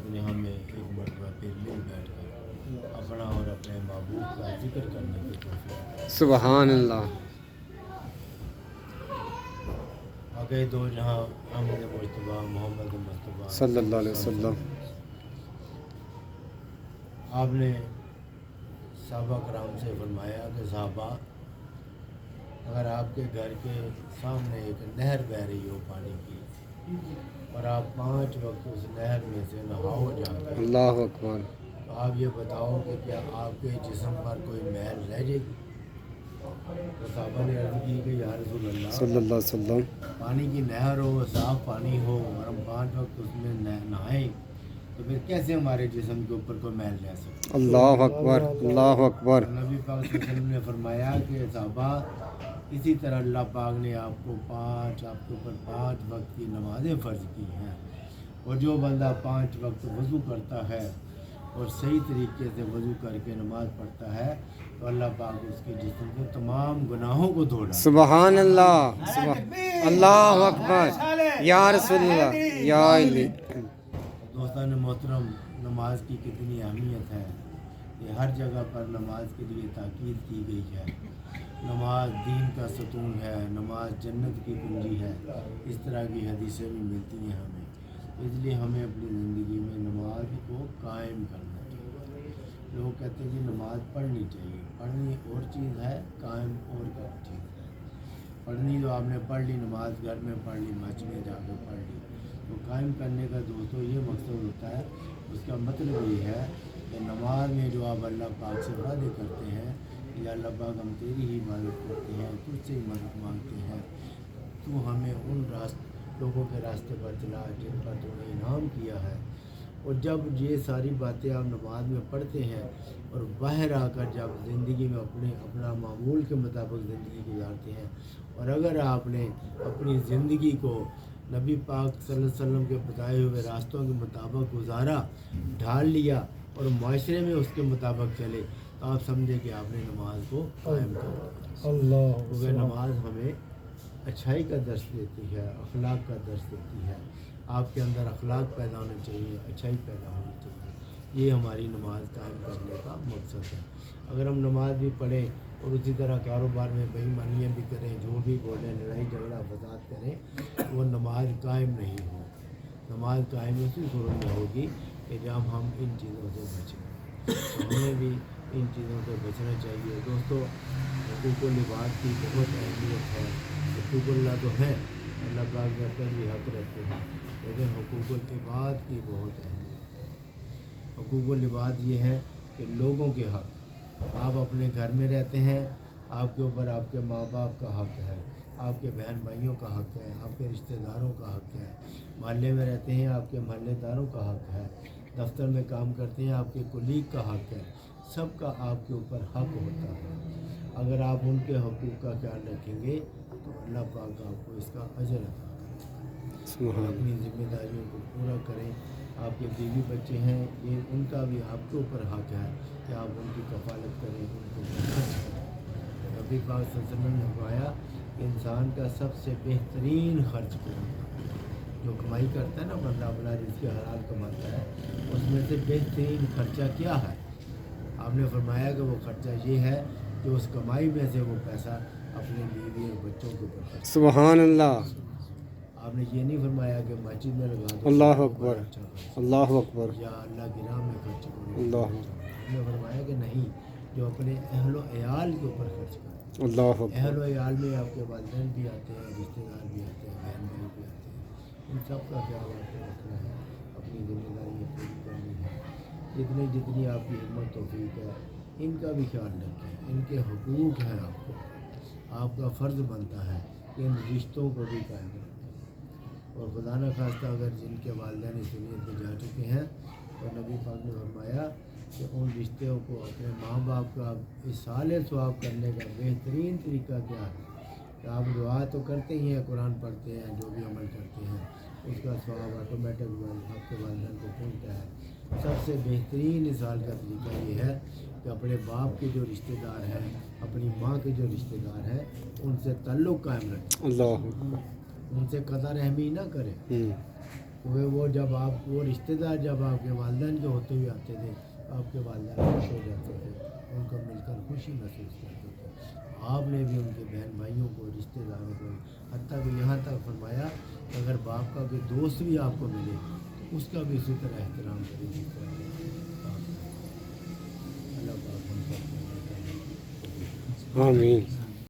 पाक ने हमें एक मरतबा फिर मिल बैठ कर अपना और अपने महबूब का जिक्र करने की तौफीक। सुबहान अल्लाह। आगे दो जहाँ अहमद मुस्तफ़ा मोहम्मद मुस्तफ़ा सल्लल्लाहु अलैहि वसल्लम। आपने साहबा कराम से फरमाया कि साहबा, अगर आपके घर के सामने एक नहर बह रही हो पानी की और आप 5 वक्त उस नहर में से नहाओ जाकर, अल्लाह अकबर। तो आप ये बताओ कि क्या आपके जिस्म पर कोई मैल रह जाएगी? तो साहबा ने अर्ज़ की कि या रसूल अल्लाह, सल्लल्लाहु अलैहि वसल्लम। पानी की नहर हो, साफ़ पानी हो और हम 5 वक्त उसमें नहाएं तो फिर कैसे हमारे जिस्म के ऊपर कोई मैल रह सकती है? अल्लाह अकबर, अल्लाह अकबर। नबी पाक सल्लल्लाहु अलैहि वसल्लम ने फरमाया कि साहबा, इसी तरह अल्लाह पाक ने आपके ऊपर 5 वक्त की नमाज़ें फ़र्ज़ की हैं, और जो बंदा 5 वक्त वज़ू करता है और सही तरीके से वज़ू करके नमाज़ पढ़ता है तो अल्लाह पाक उसके जिस्म के तमाम गुनाहों को धो डालता है। सुबहान अल्लाह, अल्लाह अकबर, या रसूलल्लाह, या अली। दोस्तान मोहतरम, नमाज की कितनी अहमियत है, ये हर जगह पर नमाज के लिए ताकीद की गई है। नमाज दीन का सतून है, नमाज जन्नत की कुंजी है, इस तरह की हदीसें भी मिलती हैं हमें। इसलिए हमें अपनी ज़िंदगी में नमाज को कायम करना चाहिए। लोग कहते हैं कि नमाज पढ़नी चाहिए, पढ़नी और चीज़ है, कायम और चीज़ है। पढ़नी तो आपने पढ़ ली, नमाज घर में पढ़ ली, मस्जिद में जाकर पढ़ ली, तो कायम करने का दोस्तों ये मकसद होता है, उसका मतलब ये है कि नमाज में जो आप अल्लाह पाक से वादे करते हैं, या अल्लाह पाक हम तेरी ही इबादत करते हैं, तुझसे ही मदद मांगते हैं, तू हमें उन लोगों के रास्ते पर चला जिन पर तूने इनाम किया है। और जब ये सारी बातें आप नमाज में पढ़ते हैं और बाहर आकर जब ज़िंदगी में अपना मामूल के मुताबिक ज़िंदगी गुजारते हैं, और अगर आपने अपनी ज़िंदगी को नबी पाक सल्लल्लाहु अलैहि वसल्लम के बताए हुए रास्तों के मुताबिक गुजारा, ढाल लिया और माशरे में उसके मुताबिक चले, तो आप समझे कि आपने नमाज को कायम कर दिया। क्योंकि नमाज हमें अच्छाई का दर्स देती है, अखलाक का दर्स देती है। आपके अंदर अखलाक पैदा होने चाहिए, अच्छाई पैदा होनी चाहिए। ये हमारी नमाज कायम करने का मकसद है। अगर हम नमाज भी पढ़ें और उसी तरह कारोबार में बेईमानियाँ भी करें, झूठ भी बोलें, लड़ाई झगड़ा फसाद करें, वो नमाज कायम नहीं हो। नमाज कायम उसी सूरत में होगी कि जब हम इन चीज़ों से बचें। हमें भी इन चीज़ों से बचना चाहिए। दोस्तों, हुकूकुल इबाद की बहुत अहमियत है। हुकूकुल्लाह तो है, अल्लाह पाक घर पर भी हक़ रखते हैं, लेकिन हुकूकुल इबाद की बहुत अहमियत है। हुकूकुल इबाद ये है कि लोगों के हक़, आप अपने घर में रहते हैं, आपके ऊपर आपके माँ बाप का हक़ है, आपके बहन भाइयों का हक़ है, आपके रिश्तेदारों का हक़ है। मोहल्ले में रहते हैं, आपके मोहल्लेदारों का हक़ है। दफ्तर में काम करते हैं, आपके कुलीग का हक़ है। सबका आपके ऊपर हक़ होता है। अगर आप उनके हकूक़ का ख्याल रखेंगे तो अल्लाह पाक आपको इसका अजर अता करेगा। अपनी ज़िम्मेदारियों को पूरा करें। आपके बीवी बच्चे हैं, ये उनका भी आपके ऊपर हक़ है कि आप उनकी कफ़ालत करें, उनको खर्च करें। नबी पाक सल्लल्लाहु अलैहि वसल्लम ने फरमाया कि इंसान का सबसे बेहतरीन खर्च जो कमाई करता है ना, बंदा अपना रिज़्क़ हलाल कमाता है, उसमें से बेहतरीन खर्चा क्या है? आपने फरमाया कि वो खर्चा ये है कि उस कमाई में से वो पैसा अपने बीवी और बच्चों के ऊपर खर्च। सुबहान अल्लाह। आपने ये नहीं फरमाया कि मस्जिद में लगा दो, अल्लाह अकबर, अच्छा खर्च, अल्लाह अकबर, या अल्लाह की राह में खर्च करो। अल्लाह। आपने फरमाया कि नहीं, जो अपने अहलो अयाल के ऊपर खर्च करें। अल्लाह अकबर। अहलो अयाल में आपके वालिदैन भी आते हैं, रिश्तेदार भी आते हैं, बहन भाई भी आते हैं। इन सब का ख्याल आपको रखना है, अपनी जिम्मेदारियाँ पूरी करनी है। जितनी जितनी आपकी हिम्मत तौफीक है, इनका भी ख्याल रखें। इनके हुकूक हैं आपको, आपका फ़र्ज़ बनता है कि इन रिश्तों को भी कायम रखें। और खुदा न खास्ता अगर जिनके वालिदैन इस दुनिया में जा चुके हैं, तो नबी पाक ने फरमाया कि उन रिश्तों को अपने माँ बाप का इसाले सवाब करने का बेहतरीन तरीका क्या है? कि आप दुआ तो करते ही हैं, कुरान पढ़ते हैं, जो भी अमल करते हैं, उसका सवाब ऑटोमेटिक आपके वालिदैन को पहुँचता है। सबसे बेहतरीन इसाल का तरीका ये है कि अपने बाप के जो रिश्तेदार हैं, अपनी माँ के जो रिश्तेदार हैं, उनसे ताल्लुक़ कायम रखें। अल्लाह। उनसे कदर रहमी ना करें। वो जब आप वो रिश्तेदार जब आपके वालिदैन के होते हुए आते थे आपके वालिदैन खुश हो जाते थे, उनको मिलकर खुशी महसूस करते थे। आपने भी उनके बहन भाइयों को रिश्तेदारों को हत्ता कि यहाँ तक फरमाया कि अगर बाप का कोई दोस्त भी आपको मिले तो उसका भी इसी तरह एहतराम करें जिस तरह अल्लाह पाक हम सबको आमीन।